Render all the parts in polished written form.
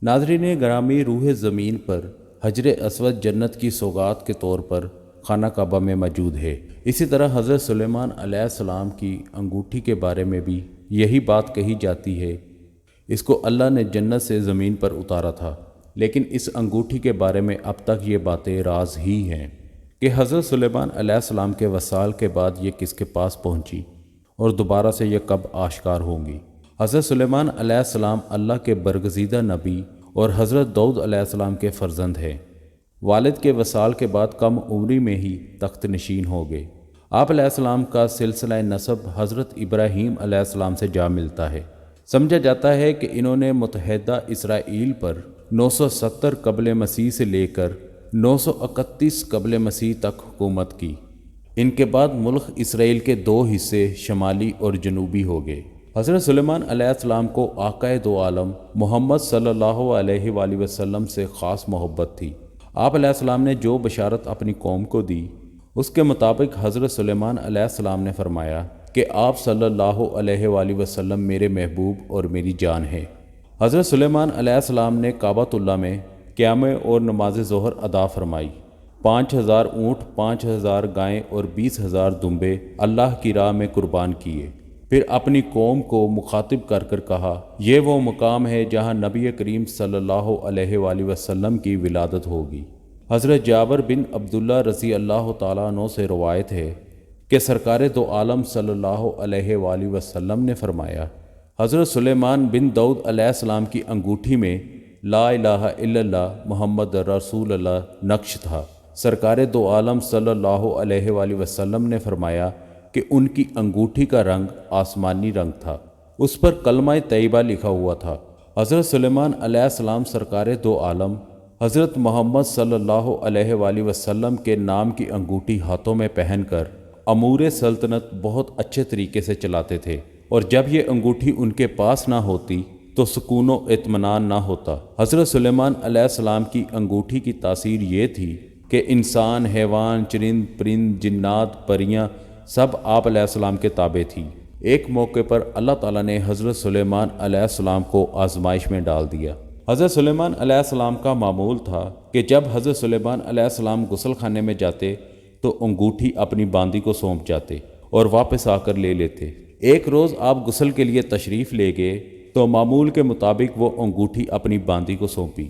ناظرین گرامی، روح زمین پر حجر اسود جنت کی سوغات کے طور پر خانہ کعبہ میں موجود ہے۔ اسی طرح حضرت سلیمان علیہ السلام کی انگوٹھی کے بارے میں بھی یہی بات کہی جاتی ہے۔ اس کو اللہ نے جنت سے زمین پر اتارا تھا، لیکن اس انگوٹھی کے بارے میں اب تک یہ باتیں راز ہی ہیں کہ حضرت سلیمان علیہ السلام کے وصال کے بعد یہ کس کے پاس پہنچی اور دوبارہ سے یہ کب آشکار ہوں گی۔ حضرت سلیمان علیہ السلام اللہ کے برگزیدہ نبی اور حضرت داؤد علیہ السلام کے فرزند ہیں۔ والد کے وصال کے بعد کم عمری میں ہی تخت نشین ہو گئے۔ آپ علیہ السلام کا سلسلہ نسب حضرت ابراہیم علیہ السلام سے جا ملتا ہے۔ سمجھا جاتا ہے کہ انہوں نے متحدہ اسرائیل پر 970 قبل مسیح سے لے کر 931 قبل مسیح تک حکومت کی۔ ان کے بعد ملک اسرائیل کے دو حصے شمالی اور جنوبی ہو گئے۔ حضرت سلیمان علیہ السلام کو آقائے دو عالم محمد صلی اللہ علیہ وآلہ وسلم سے خاص محبت تھی۔ آپ علیہ السلام نے جو بشارت اپنی قوم کو دی، اس کے مطابق حضرت سلیمان علیہ السلام نے فرمایا کہ آپ صلی اللہ علیہ وآلہ وسلم میرے محبوب اور میری جان ہے۔ حضرت سلیمان علیہ السلام نے کعبۃ اللہ میں قیام اور نماز ظہر ادا فرمائی۔ 5000 اونٹ، 5000 گائیں اور 20,000 دمبے اللہ کی راہ میں قربان کیے۔ پھر اپنی قوم کو مخاطب کر کر کہا، یہ وہ مقام ہے جہاں نبی کریم صلی اللہ علیہ وآلہ وسلم کی ولادت ہوگی۔ حضرت جابر بن عبداللہ رضی اللہ تعالیٰ عنہ سے روایت ہے کہ سرکار دو عالم صلی اللہ علیہ وآلہ وسلم نے فرمایا، حضرت سلیمان بن داؤد علیہ السلام کی انگوٹھی میں لا الہ الا اللہ محمد رسول اللہ نقش تھا۔ سرکار دو عالم صلی اللہ علیہ وآلہ وسلم نے فرمایا کہ ان کی انگوٹھی کا رنگ آسمانی رنگ تھا، اس پر کلمہ طیبہ لکھا ہوا تھا۔ حضرت سلیمان علیہ السلام سرکار دو عالم حضرت محمد صلی اللہ علیہ وآلہ وسلم کے نام کی انگوٹھی ہاتھوں میں پہن کر امور سلطنت بہت اچھے طریقے سے چلاتے تھے، اور جب یہ انگوٹھی ان کے پاس نہ ہوتی تو سکون و اطمینان نہ ہوتا۔ حضرت سلیمان علیہ السلام کی انگوٹھی کی تاثیر یہ تھی کہ انسان، حیوان، چرند پرند، جنات، پریاں سب آپ علیہ السلام کے تابع تھی۔ ایک موقع پر اللہ تعالیٰ نے حضرت سلیمان علیہ السلام کو آزمائش میں ڈال دیا۔ حضرت سلیمان علیہ السلام کا معمول تھا کہ جب حضرت سلیمان علیہ السلام غسل خانے میں جاتے تو انگوٹھی اپنی باندی کو سونپ جاتے اور واپس آ کر لے لیتے۔ ایک روز آپ غسل کے لیے تشریف لے گئے تو معمول کے مطابق وہ انگوٹھی اپنی باندی کو سونپی۔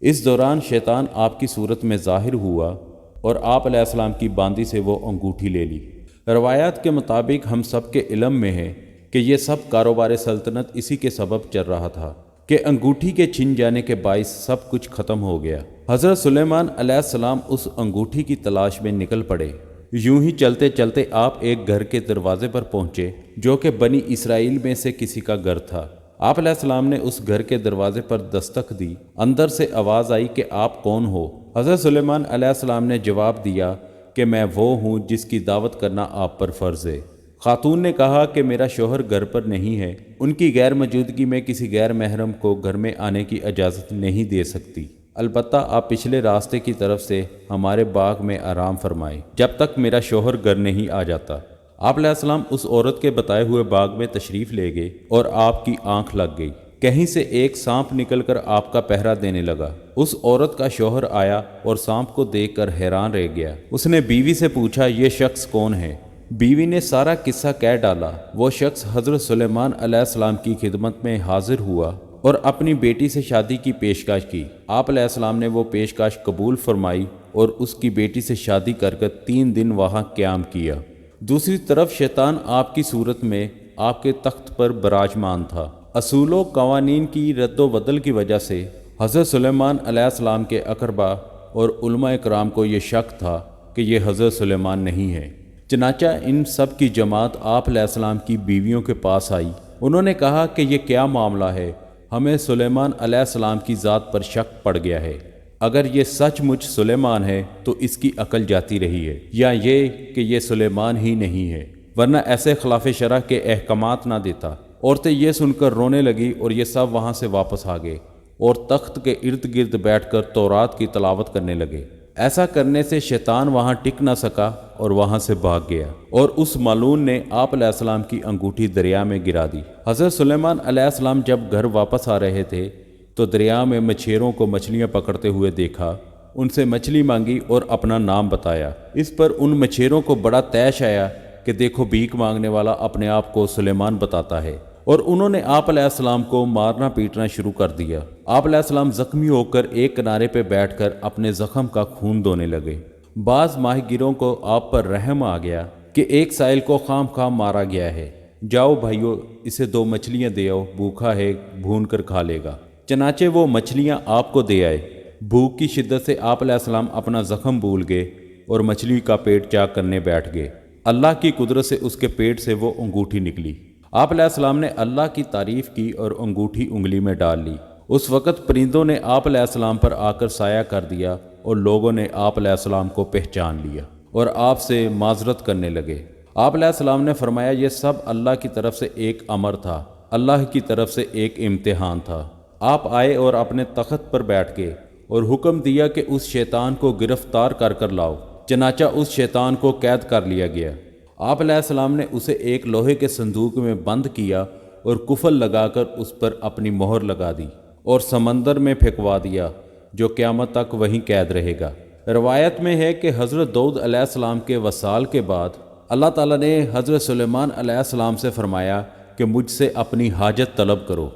اس دوران شیطان آپ کی صورت میں ظاہر ہوا اور آپ علیہ السلام کی باندی سے وہ انگوٹھی لے لی۔ روایات کے مطابق ہم سب کے علم میں ہے کہ یہ سب کاروبار سلطنت اسی کے سبب چل رہا تھا کہ انگوٹھی کے چھن جانے کے باعث سب کچھ ختم ہو گیا۔ حضرت سلیمان علیہ السلام اس انگوٹھی کی تلاش میں نکل پڑے۔ یوں ہی چلتے چلتے آپ ایک گھر کے دروازے پر پہنچے جو کہ بنی اسرائیل میں سے کسی کا گھر تھا۔ آپ علیہ السلام نے اس گھر کے دروازے پر دستک دی۔ اندر سے آواز آئی کہ آپ کون ہو؟ حضرت سلیمان علیہ السلام نے جواب دیا کہ میں وہ ہوں جس کی دعوت کرنا آپ پر فرض ہے۔ خاتون نے کہا کہ میرا شوہر گھر پر نہیں ہے، ان کی غیر موجودگی میں کسی غیر محرم کو گھر میں آنے کی اجازت نہیں دے سکتی، البتہ آپ پچھلے راستے کی طرف سے ہمارے باغ میں آرام فرمائیں جب تک میرا شوہر گھر نہیں آ جاتا۔ آپ علیہ السلام اس عورت کے بتائے ہوئے باغ میں تشریف لے گئے اور آپ کی آنکھ لگ گئی۔ کہیں سے ایک سانپ نکل کر آپ کا پہرا دینے لگا۔ اس عورت کا شوہر آیا اور سانپ کو دیکھ کر حیران رہ گیا۔ اس نے بیوی سے پوچھا، یہ شخص کون ہے؟ بیوی نے سارا قصہ کہہ ڈالا۔ وہ شخص حضرت سلیمان علیہ السلام کی خدمت میں حاضر ہوا اور اپنی بیٹی سے شادی کی پیشکش کی۔ آپ علیہ السلام نے وہ پیشکش قبول فرمائی اور اس کی بیٹی سے شادی کر 3 دن وہاں قیام کیا۔ دوسری طرف شیطان آپ کی صورت میں آپ کے تخت پر براجمان تھا۔ اصول و قوانین کی رد و بدل کی وجہ سے حضرت سلیمان علیہ السلام کے اقربا اور علماء کرام کو یہ شک تھا کہ یہ حضرت سلیمان نہیں ہے۔ چنانچہ ان سب کی جماعت آپ علیہ السلام کی بیویوں کے پاس آئی۔ انہوں نے کہا کہ یہ کیا معاملہ ہے؟ ہمیں سلیمان علیہ السلام کی ذات پر شک پڑ گیا ہے۔ اگر یہ سچ مچ سلیمان ہے تو اس کی عقل جاتی رہی ہے، یا یہ کہ یہ سلیمان ہی نہیں ہے، ورنہ ایسے خلاف شرع کے احکامات نہ دیتا۔ عورتیں یہ سن کر رونے لگی اور یہ سب وہاں سے واپس آ گئے اور تخت کے ارد گرد بیٹھ کر تورات کی تلاوت کرنے لگے۔ ایسا کرنے سے شیطان وہاں ٹک نہ سکا اور وہاں سے بھاگ گیا، اور اس مالون نے آپ علیہ السلام کی انگوٹھی دریا میں گرا دی۔ حضرت سلیمان علیہ السلام جب گھر واپس آ رہے تھے تو دریا میں مچھیروں کو مچھلیاں پکڑتے ہوئے دیکھا، ان سے مچھلی مانگی اور اپنا نام بتایا۔ اس پر ان مچھیروں کو بڑا طیش آیا کہ دیکھو بھیک مانگنے والا اپنے آپ کو سلیمان بتاتا ہے، اور انہوں نے آپ علیہ السلام کو مارنا پیٹنا شروع کر دیا۔ آپ علیہ السلام زخمی ہو کر ایک کنارے پہ بیٹھ کر اپنے زخم کا خون دھونے لگے۔ بعض ماہی گیروں کو آپ پر رحم آ گیا کہ ایک سائل کو خام خام مارا گیا ہے، جاؤ بھائیو اسے 2 مچھلیاں دے آؤ، بھوکا ہے بھون کر کھا لے گا۔ چنانچہ وہ مچھلیاں آپ کو دے آئے۔ بھوک کی شدت سے آپ علیہ السلام اپنا زخم بھول گئے اور مچھلی کا پیٹ چاک کرنے بیٹھ گئے۔ اللہ کی قدرت سے اس کے پیٹ سے وہ انگوٹھی نکلی۔ آپ علیہ السلام نے اللہ کی تعریف کی اور انگوٹھی انگلی میں ڈال لی۔ اس وقت پرندوں نے آپ علیہ السلام پر آ کر سایہ کر دیا اور لوگوں نے آپ علیہ السلام کو پہچان لیا اور آپ سے معذرت کرنے لگے۔ آپ علیہ السلام نے فرمایا یہ سب اللہ کی طرف سے ایک امر تھا، اللہ کی طرف سے ایک امتحان تھا۔ آپ آئے اور اپنے تخت پر بیٹھ گئے اور حکم دیا کہ اس شیطان کو گرفتار کر کر لاؤ۔ چنانچہ اس شیطان کو قید کر لیا گیا۔ آپ علیہ السلام نے اسے ایک لوہے کے صندوق میں بند کیا اور قفل لگا کر اس پر اپنی مہر لگا دی اور سمندر میں پھینکوا دیا، جو قیامت تک وہیں قید رہے گا۔ روایت میں ہے کہ حضرت داؤد علیہ السلام کے وصال کے بعد اللہ تعالیٰ نے حضرت سلیمان علیہ السلام سے فرمایا کہ مجھ سے اپنی حاجت طلب کرو۔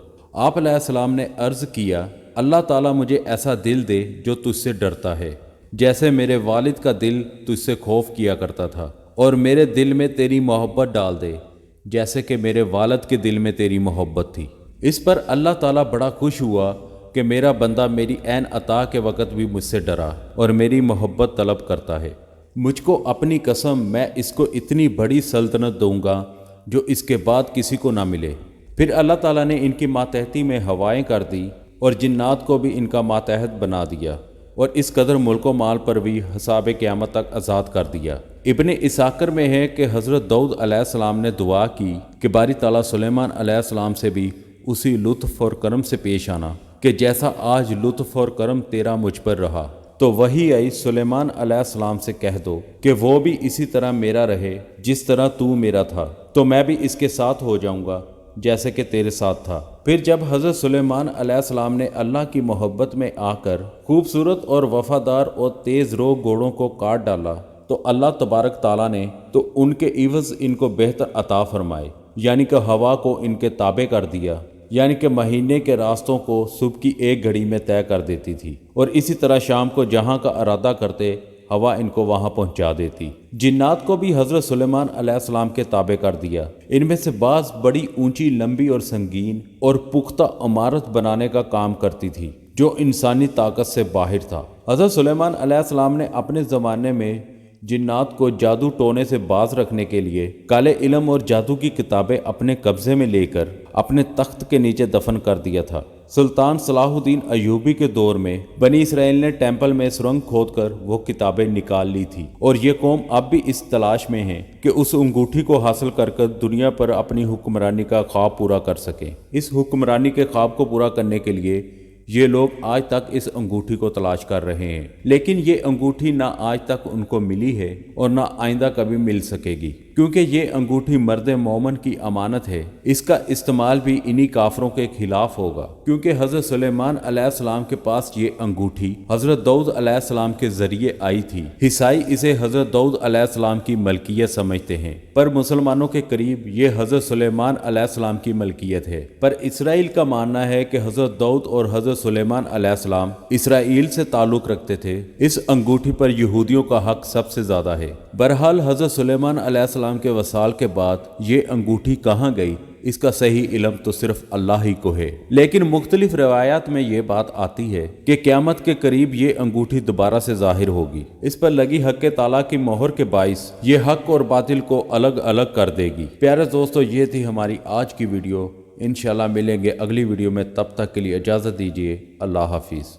آپ علیہ السلام نے عرض کیا، اللہ تعالیٰ مجھے ایسا دل دے جو تجھ سے ڈرتا ہے، جیسے میرے والد کا دل تجھ سے خوف کیا کرتا تھا، اور میرے دل میں تیری محبت ڈال دے جیسے کہ میرے والد کے دل میں تیری محبت تھی۔ اس پر اللہ تعالیٰ بڑا خوش ہوا کہ میرا بندہ میری عین عطا کے وقت بھی مجھ سے ڈرا اور میری محبت طلب کرتا ہے۔ مجھ کو اپنی قسم میں اس کو اتنی بڑی سلطنت دوں گا جو اس کے بعد کسی کو نہ ملے۔ پھر اللہ تعالیٰ نے ان کی ماتحتی میں ہوائیں کر دی اور جنات کو بھی ان کا ماتحت بنا دیا، اور اس قدر ملک و مال پر بھی حساب قیامت تک آزاد کر دیا۔ ابن اساکر میں ہے کہ حضرت داؤد علیہ السلام نے دعا کی کہ باری تعالیٰ سلیمان علیہ السلام سے بھی اسی لطف اور کرم سے پیش آنا کہ جیسا آج لطف اور کرم تیرا مجھ پر رہا۔ تو وہی آئی، سلیمان علیہ السلام سے کہہ دو کہ وہ بھی اسی طرح میرا رہے جس طرح تو میرا تھا، تو میں بھی اس کے ساتھ ہو جاؤں گا جیسے کہ تیرے ساتھ تھا۔ پھر جب حضرت سلیمان علیہ السلام نے اللہ کی محبت میں آ کر خوبصورت اور وفادار اور تیز رو گھوڑوں کو کاٹ ڈالا تو اللہ تبارک تعالیٰ نے تو ان کے عوض ان کو بہتر عطا فرمائے، یعنی کہ ہوا کو ان کے تابع کر دیا، یعنی کہ مہینے کے راستوں کو صبح کی 1 گھڑی میں طے کر دیتی تھی، اور اسی طرح شام کو جہاں کا ارادہ کرتے ہوا ان کو وہاں پہنچا دیتی۔ جنات کو بھی حضرت سلیمان علیہ السلام کے تابع کر دیا۔ ان میں سے بعض بڑی اونچی، لمبی اور سنگین اور پختہ عمارت بنانے کا کام کرتی تھی جو انسانی طاقت سے باہر تھا۔ حضرت سلیمان علیہ السلام نے اپنے زمانے میں جنات کو جادو ٹونے سے باز رکھنے کے لیے کالے علم اور جادو کی کتابیں اپنے قبضے میں لے کر اپنے تخت کے نیچے دفن کر دیا تھا۔ سلطان صلاح الدین ایوبی کے دور میں بنی اسرائیل نے ٹیمپل میں سرنگ کھود کر وہ کتابیں نکال لی تھی، اور یہ قوم اب بھی اس تلاش میں ہے کہ اس انگوٹھی کو حاصل کر کر دنیا پر اپنی حکمرانی کا خواب پورا کر سکیں۔ اس حکمرانی کے خواب کو پورا کرنے کے لیے یہ لوگ آج تک اس انگوٹھی کو تلاش کر رہے ہیں، لیکن یہ انگوٹھی نہ آج تک ان کو ملی ہے اور نہ آئندہ کبھی مل سکے گی، کیونکہ یہ انگوٹھی مرد مومن کی امانت ہے۔ اس کا استعمال بھی انہی کافروں کے خلاف ہوگا، کیونکہ حضرت سلیمان علیہ السلام کے پاس یہ انگوٹھی حضرت داؤد علیہ السلام کے ذریعے آئی تھی۔ عیسائی اسے حضرت داؤد علیہ السلام کی ملکیت سمجھتے ہیں، پر مسلمانوں کے قریب یہ حضرت سلیمان علیہ السلام کی ملکیت ہے۔ پر اسرائیل کا ماننا ہے کہ حضرت داؤد اور حضرت سلیمان علیہ السلام اسرائیل سے تعلق رکھتے تھے۔ اس انگوٹھی پر یہودیوں کا حق سب سے زیادہ ہے۔ بہرحال حضرت سلیمان علیہ السلام کے وصال کے بعد یہ انگوٹھی کہاں گئی، اس کا صحیح علم تو صرف اللہ ہی کو ہے، لیکن مختلف روایات میں یہ بات آتی ہے کہ قیامت کے قریب یہ انگوٹھی دوبارہ سے ظاہر ہوگی۔ اس پر لگی حق تعالیٰ کی مہر کے باعث یہ حق اور باطل کو الگ الگ کر دے گی۔ پیارے دوستو، یہ تھی ہماری آج کی ویڈیو۔ انشاءاللہ ملیں گے اگلی ویڈیو میں، تب تک کے لیے اجازت دیجیے۔ اللہ حافظ۔